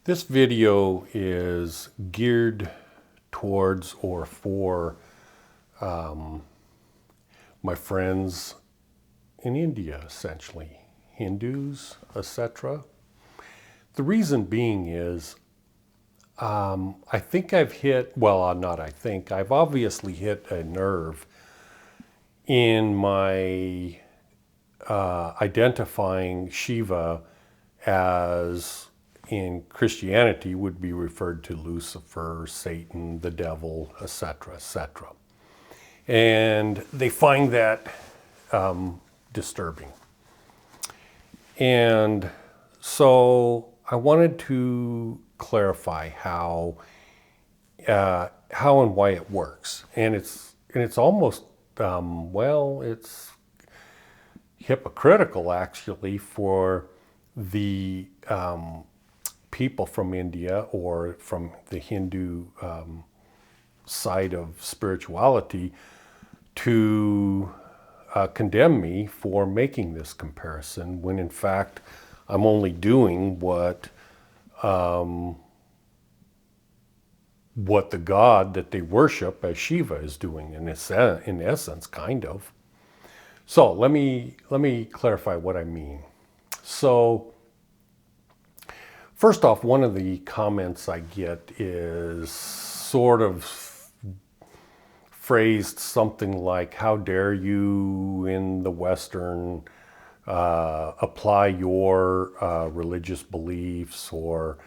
This video is geared towards or for my friends in India, essentially, Hindus, etc. The reason being is I think I've hit, well, not I think, I've obviously hit a nerve in my identifying Shiva as in Christianity would be referred to Lucifer, Satan, the devil, etc., etc. And they find that disturbing. And so I wanted to clarify how and why it works. And it's almost it's hypocritical actually for the people from India or from the Hindu side of spirituality to condemn me for making this comparison when in fact I'm only doing what the god that they worship as Shiva is doing in essence, kind of. So let me clarify what I mean. So first off, one of the comments I get is sort of phrased something like, how dare you in the Western apply your religious beliefs or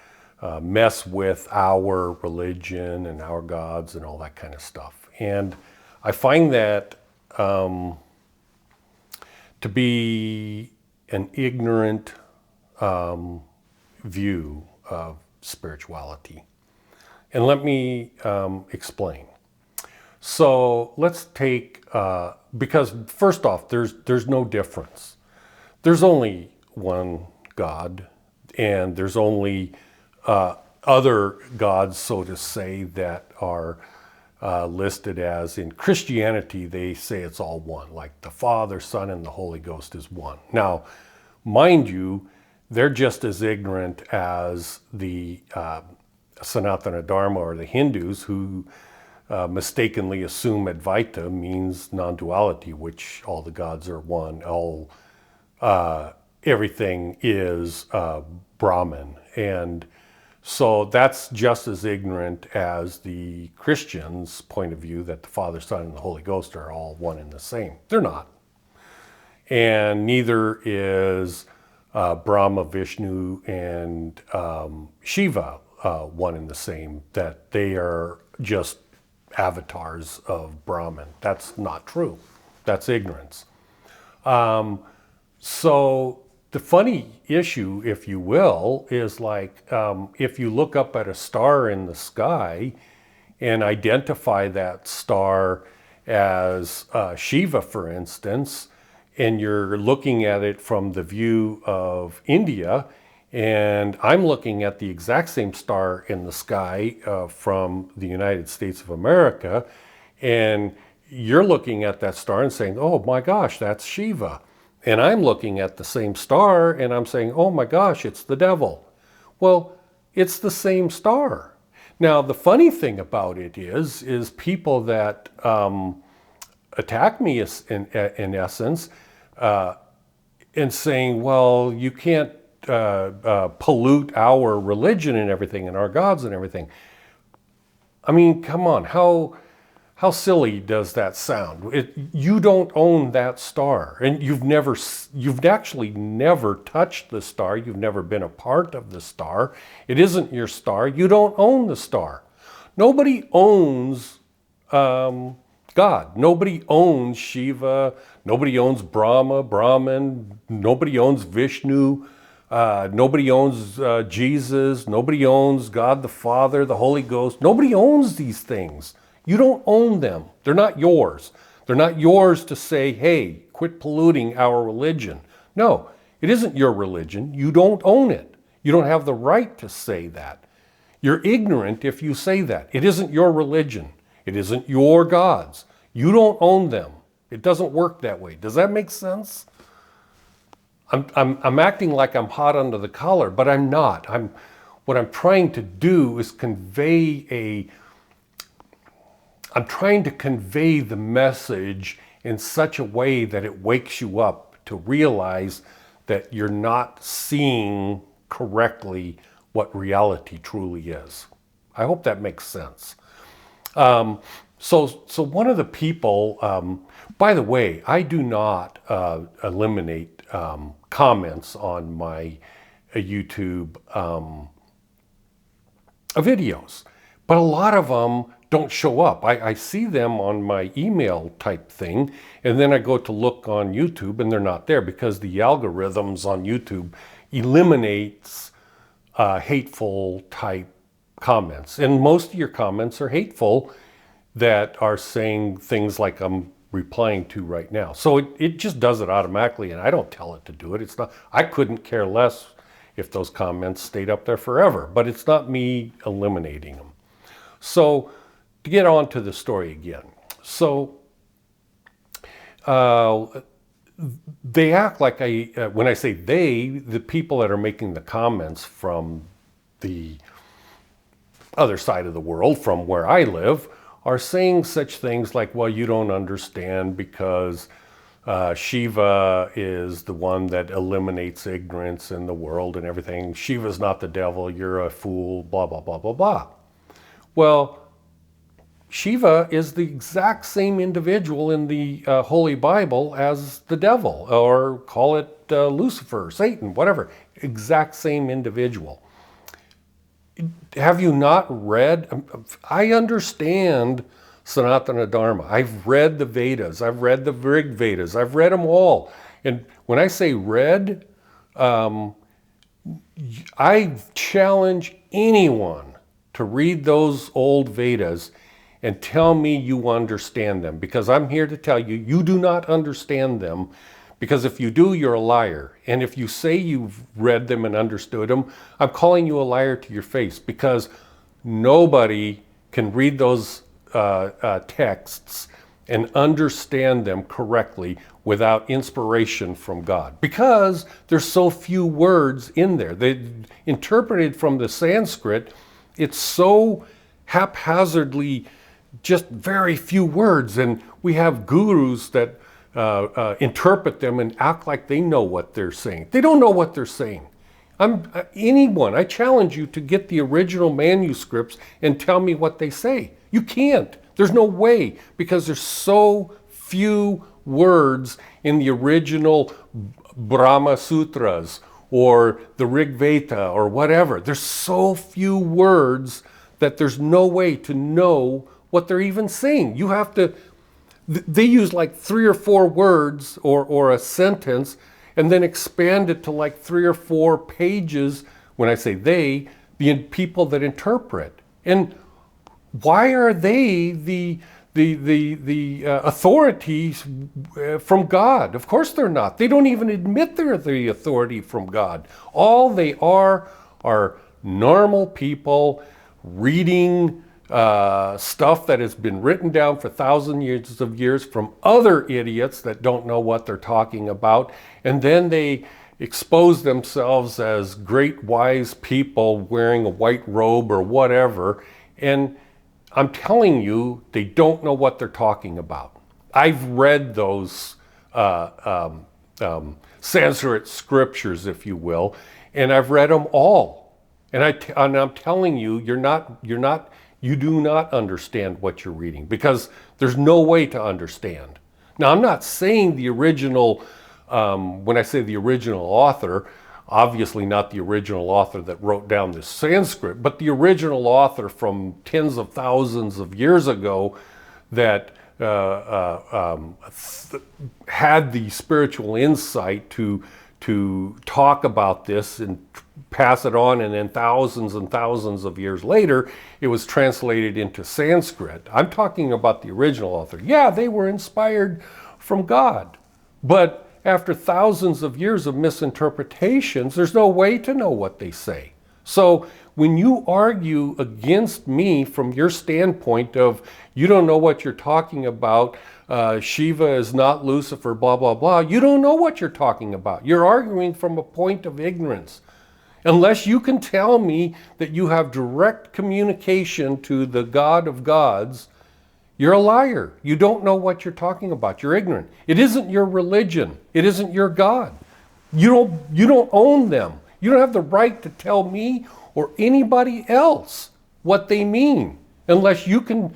mess with our religion and our gods and all that kind of stuff. And I find that to be an ignorant view of spirituality. And let me explain. So let's take, because first off, there's no difference. There's only one God, and there's only other gods, so to say, that are listed as, in Christianity, they say it's all one, like the Father, Son, and the Holy Ghost is one. Now, mind you, they're just as ignorant as the Sanatana Dharma or the Hindus who mistakenly assume Advaita means non-duality, which all the gods are one, everything is Brahman. And so that's just as ignorant as the Christians' point of view that the Father, Son, and the Holy Ghost are all one and the same. They're not. And neither is Brahma, Vishnu, and Shiva one and the same, that they are just avatars of Brahman. That's not true. That's ignorance. So the funny issue, if you will, is like if you look up at a star in the sky and identify that star as Shiva, for instance, and you're looking at it from the view of India, and I'm looking at the exact same star in the sky from the United States of America, and you're looking at that star and saying, oh my gosh, that's Shiva. And I'm looking at the same star and I'm saying, oh my gosh, it's the devil. Well, it's the same star. Now, the funny thing about it is people that attack me in essence and saying, well, you can't pollute our religion and everything and our gods and everything. I mean, come on, how silly does that sound? You don't own that star, and you've actually never touched the star. You've never been a part of the star. It isn't your star. You don't own the star. Nobody owns God. Nobody owns Shiva. Nobody owns Brahman. Nobody owns Vishnu. Nobody owns Jesus. Nobody owns God the Father, the Holy Ghost. Nobody owns these things. You don't own them. They're not yours. They're not yours to say, hey, quit polluting our religion. No, it isn't your religion. You don't own it. You don't have the right to say that. You're ignorant if you say that. It isn't your religion. It isn't your gods. You don't own them. It doesn't work that way. Does that make sense? I'm acting like I'm hot under the collar, but I'm not. What I'm trying to do is I'm trying to convey the message in such a way that it wakes you up to realize that you're not seeing correctly what reality truly is. I hope that makes sense. So one of the people, by the way, I do not eliminate comments on my YouTube videos, but a lot of them don't show up. I see them on my email type thing, and then I go to look on YouTube and they're not there because the algorithms on YouTube eliminates hateful type comments. And most of your comments are hateful that are saying things like I'm replying to right now. So it just does it automatically, and I don't tell it to do it. It's not, I couldn't care less if those comments stayed up there forever, but it's not me eliminating them. So to get on to the story again. So they act like when I say they, the people that are making the comments from the other side of the world, from where I live, are saying such things like, well, you don't understand because Shiva is the one that eliminates ignorance in the world and everything. Shiva's not the devil, you're a fool, blah, blah, blah, blah, blah. Well, Shiva is the exact same individual in the Holy Bible as the devil, or call it Lucifer, Satan, whatever. Exact same individual. Have you not read? I understand Sanatana Dharma. I've read the Vedas. I've read the Rig Vedas. I've read them all. And when I say read, I challenge anyone to read those old Vedas and tell me you understand them, because I'm here to tell you, you do not understand them, because if you do, you're a liar. And if you say you've read them and understood them, I'm calling you a liar to your face, because nobody can read those texts and understand them correctly without inspiration from God, because there's so few words in there. They interpreted from the Sanskrit, it's so haphazardly, just very few words, and we have gurus that interpret them and act like they know what they're saying. They don't know what they're saying. I challenge you to get the original manuscripts and tell me what they say. You can't. There's no way, because there's so few words in the original Brahma Sutras or the Rig Veda or whatever. There's so few words that there's no way to know what they're even saying. You have to, they use like 3 or 4 words or a sentence and then expand it to like 3 or 4 pages. When I say they, the people that interpret. And why are they the authorities from God? Of course they're not. They don't even admit they're the authority from God. All they are normal people reading stuff that has been written down for thousands of years from other idiots that don't know what they're talking about, and then they expose themselves as great wise people wearing a white robe or whatever, and I'm telling you, they don't know what they're talking about. I've read those Sanskrit scriptures, if you will, and I've read them all, and I'm telling you, you do not understand what you're reading, because there's no way to understand. Now, I'm not saying the original, when I say the original author, obviously not the original author that wrote down this Sanskrit, but the original author from tens of thousands of years ago that had the spiritual insight to talk about this and pass it on, and then thousands and thousands of years later, it was translated into Sanskrit. I'm talking about the original author. Yeah, they were inspired from God, but after thousands of years of misinterpretations, there's no way to know what they say. So when you argue against me from your standpoint of, you don't know what you're talking about, Shiva is not Lucifer, blah, blah, blah, you don't know what you're talking about. You're arguing from a point of ignorance. Unless you can tell me that you have direct communication to the God of gods, you're a liar. You don't know what you're talking about. You're ignorant. It isn't your religion. It isn't your God. You don't own them. You don't have the right to tell me or anybody else what they mean unless you can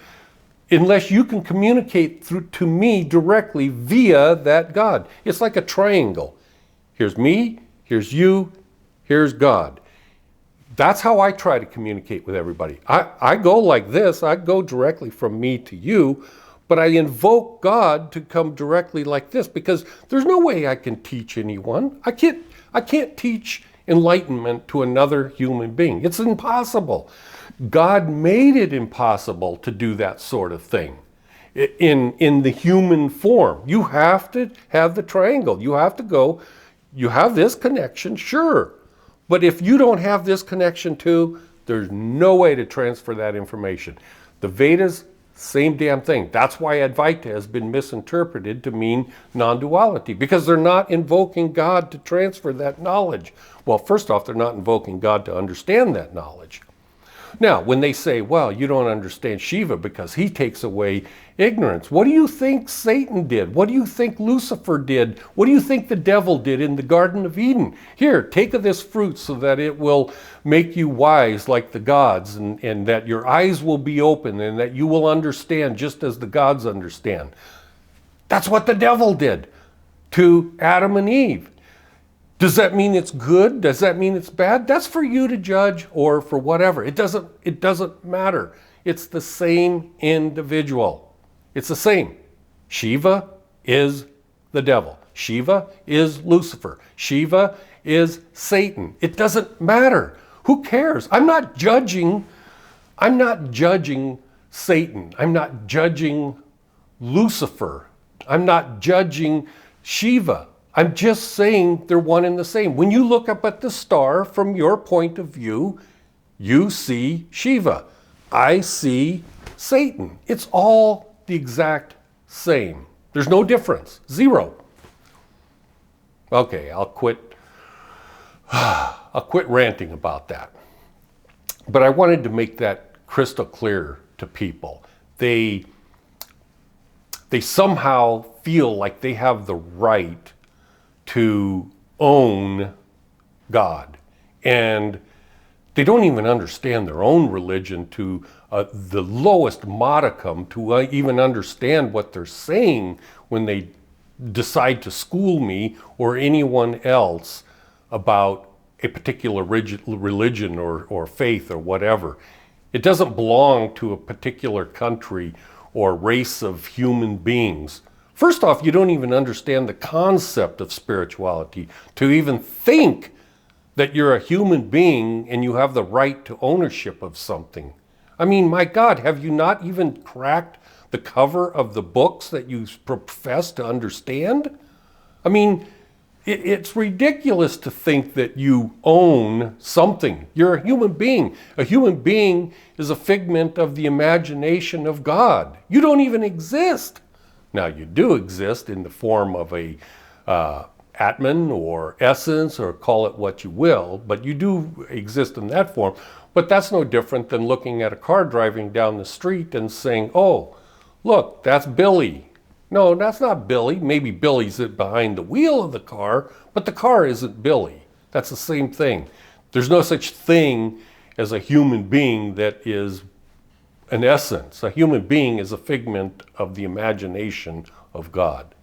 communicate through to me directly via that God. It's like a triangle. Here's me, here's you, here's God. That's how I try to communicate with everybody. I go like this. I go directly from me to you, but I invoke God to come directly like this because there's no way I can teach anyone. I can't teach enlightenment to another human being. It's impossible. God made it impossible to do that sort of thing in the human form. You have to have the triangle. You have to go, you have this connection, sure. But if you don't have this connection too, there's no way to transfer that information. The Vedas, same damn thing. That's why Advaita has been misinterpreted to mean non-duality, because they're not invoking God to transfer that knowledge. Well, first off, they're not invoking God to understand that knowledge. Now, when they say, well, you don't understand Shiva because he takes away ignorance, what do you think Satan did? What do you think Lucifer did? What do you think the devil did in the Garden of Eden? Here, take of this fruit so that it will make you wise like the gods, and that your eyes will be open and that you will understand just as the gods understand. That's what the devil did to Adam and Eve. Does that mean it's good? Does that mean it's bad? That's for you to judge, or for whatever. It doesn't matter. It's the same individual. It's the same. Shiva is the devil. Shiva is Lucifer. Shiva is Satan. It doesn't matter. Who cares? I'm not judging Satan. I'm not judging Lucifer. I'm not judging Shiva. I'm just saying they're one and the same. When you look up at the star from your point of view, you see Shiva. I see Satan. It's all the exact same. There's no difference. Zero. Okay, I'll quit ranting about that. But I wanted to make that crystal clear to people. They somehow feel like they have the right to own God. And they don't even understand their own religion to the lowest modicum to even understand what they're saying when they decide to school me or anyone else about a particular religion or faith or whatever. It doesn't belong to a particular country or race of human beings. First off, you don't even understand the concept of spirituality to even think that you're a human being and you have the right to ownership of something. I mean, my God, have you not even cracked the cover of the books that you profess to understand? I mean, it's ridiculous to think that you own something. You're a human being. A human being is a figment of the imagination of God. You don't even exist. Now, you do exist in the form of a Atman or essence, or call it what you will, but you do exist in that form. But that's no different than looking at a car driving down the street and saying, oh, look, that's Billy. No, that's not Billy. Maybe Billy's behind the wheel of the car, but the car isn't Billy. That's the same thing. There's no such thing as a human being that is an essence. A human being is a figment of the imagination of God.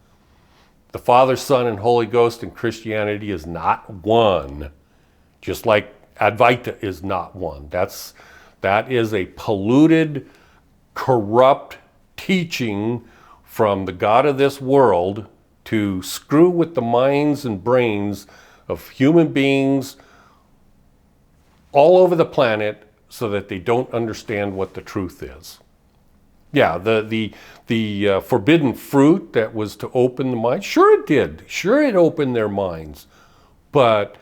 The Father, Son, and Holy Ghost in Christianity is not one, just like Advaita is not one. That is a polluted, corrupt teaching from the God of this world to screw with the minds and brains of human beings all over the planet so that they don't understand what the truth is. Yeah, the forbidden fruit that was to open the mind, sure it did. Sure it opened their minds. But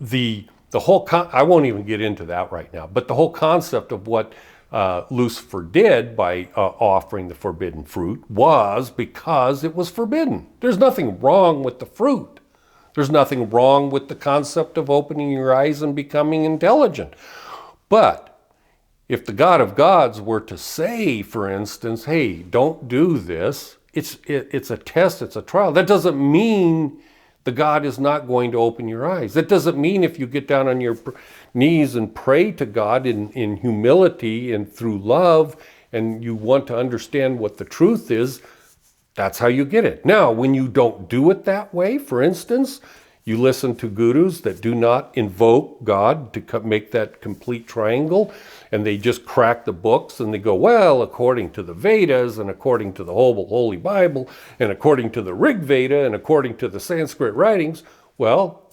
the whole, I won't even get into that right now, but the whole concept of what Lucifer did by offering the forbidden fruit was because it was forbidden. There's nothing wrong with the fruit. There's nothing wrong with the concept of opening your eyes and becoming intelligent. But if the God of gods were to say, for instance, hey, don't do this, it's a test, it's a trial. That doesn't mean the God is not going to open your eyes. That doesn't mean if you get down on your knees and pray to God in humility and through love, and you want to understand what the truth is, that's how you get it. Now, when you don't do it that way, for instance, you listen to gurus that do not invoke God to make that complete triangle, and they just crack the books and they go, well, according to the Vedas and according to the Holy Bible and according to the Rig Veda and according to the Sanskrit writings, well,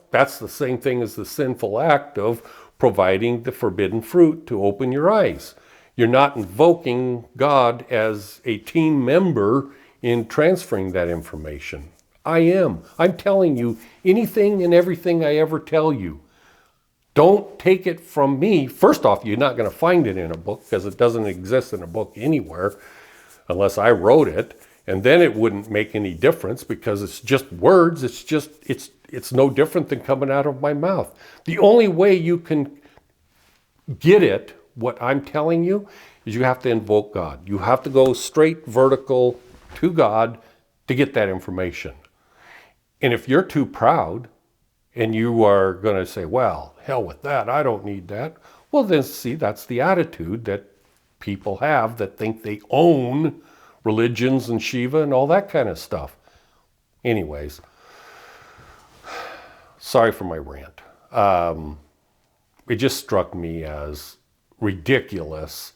that's the same thing as the sinful act of providing the forbidden fruit to open your eyes. You're not invoking God as a team member in transferring that information. I am. I'm telling you anything and everything I ever tell you. Don't take it from me. First off, you're not going to find it in a book because it doesn't exist in a book anywhere unless I wrote it. And then it wouldn't make any difference because it's just words. It's no different than coming out of my mouth. The only way you can get it, what I'm telling you, is you have to invoke God. You have to go straight vertical to God to get that information. And if you're too proud and you are going to say, well, hell with that, I don't need that. Well, then see, that's the attitude that people have that think they own religions and Shiva and all that kind of stuff. Anyways, sorry for my rant. It just struck me as ridiculous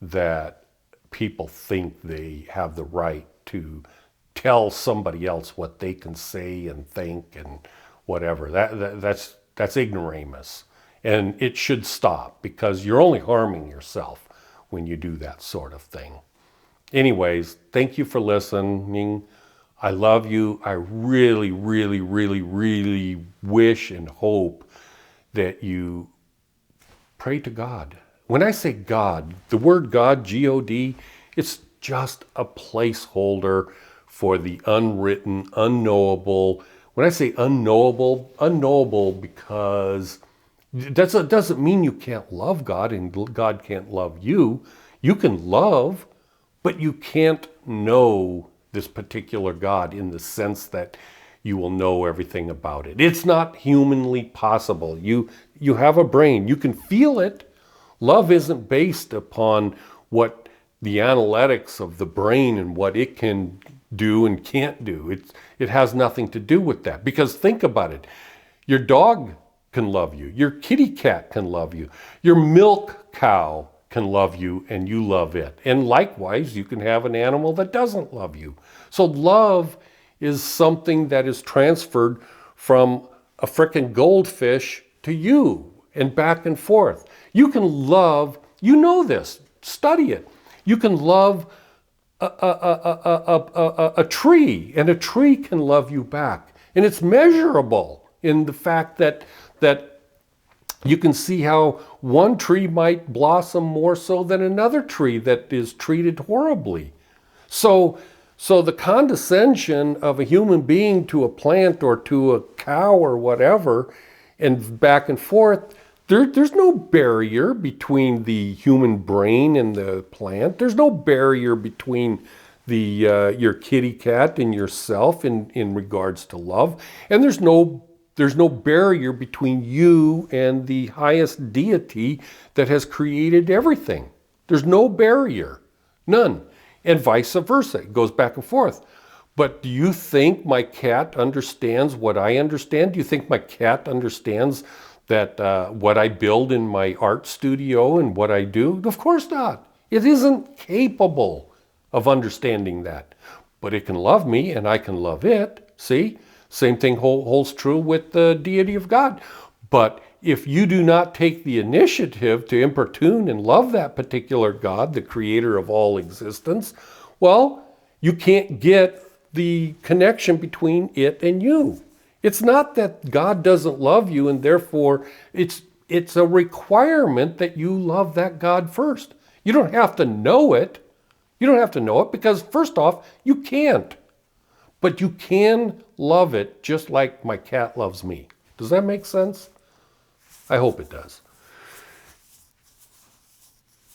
that people think they have the right to tell somebody else what they can say and think and whatever. That's ignoramus. And it should stop because you're only harming yourself when you do that sort of thing. Anyways, thank you for listening. I love you. I really, really, really, really wish and hope that you pray to God. When I say God, the word God, G-O-D, it's just a placeholder for the unwritten, unknowable. When I say unknowable because that doesn't mean you can't love God and God can't love you. You can love, but you can't know this particular God in the sense that you will know everything about it. It's not humanly possible. You have a brain. You can feel it. Love isn't based upon what the analytics of the brain and what it can do and can't do. It has nothing to do with that. Because think about it. Your dog can love you. Your kitty cat can love you. Your milk cow can love you and you love it. And likewise, you can have an animal that doesn't love you. So love is something that is transferred from a frickin' goldfish to you and back and forth. You can love, you know this, study it. You can love a tree, and a tree can love you back. And it's measurable in the fact that you can see how one tree might blossom more so than another tree that is treated horribly. So the condescension of a human being to a plant or to a cow or whatever, and back and forth, there's no barrier between the human brain and the plant. There's no barrier between your kitty cat and yourself in regards to love. And there's no barrier between you and the highest deity that has created everything. There's no barrier, none. And vice versa, it goes back and forth. But do you think my cat understands what I understand? Do you think my cat understands that what I build in my art studio and what I do? Of course not. It isn't capable of understanding that. But it can love me and I can love it. See? Same thing holds true with the deity of God. But if you do not take the initiative to importune and love that particular God, the creator of all existence, well, you can't get the connection between it and you. It's not that God doesn't love you and therefore it's a requirement that you love that God first. You don't have to know it. You don't have to know it because first off, you can't. But you can love it just like my cat loves me. Does that make sense? I hope it does.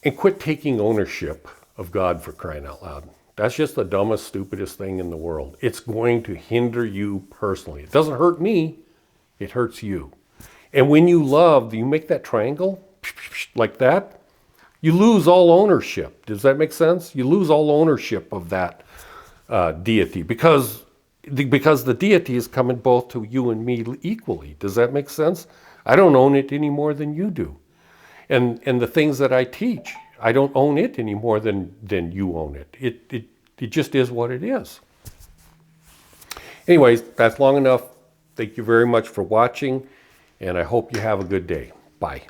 And quit taking ownership of God, for crying out loud. That's just the dumbest, stupidest thing in the world. It's going to hinder you personally. It doesn't hurt me, it hurts you. And when you love, you make that triangle like that, you lose all ownership. Does that make sense? You lose all ownership of that deity because the deity is coming both to you and me equally. Does that make sense? I don't own it any more than you do. And the things that I teach, I don't own it any more than you own it. It just is what it is. Anyways, that's long enough. Thank you very much for watching, and I hope you have a good day. Bye.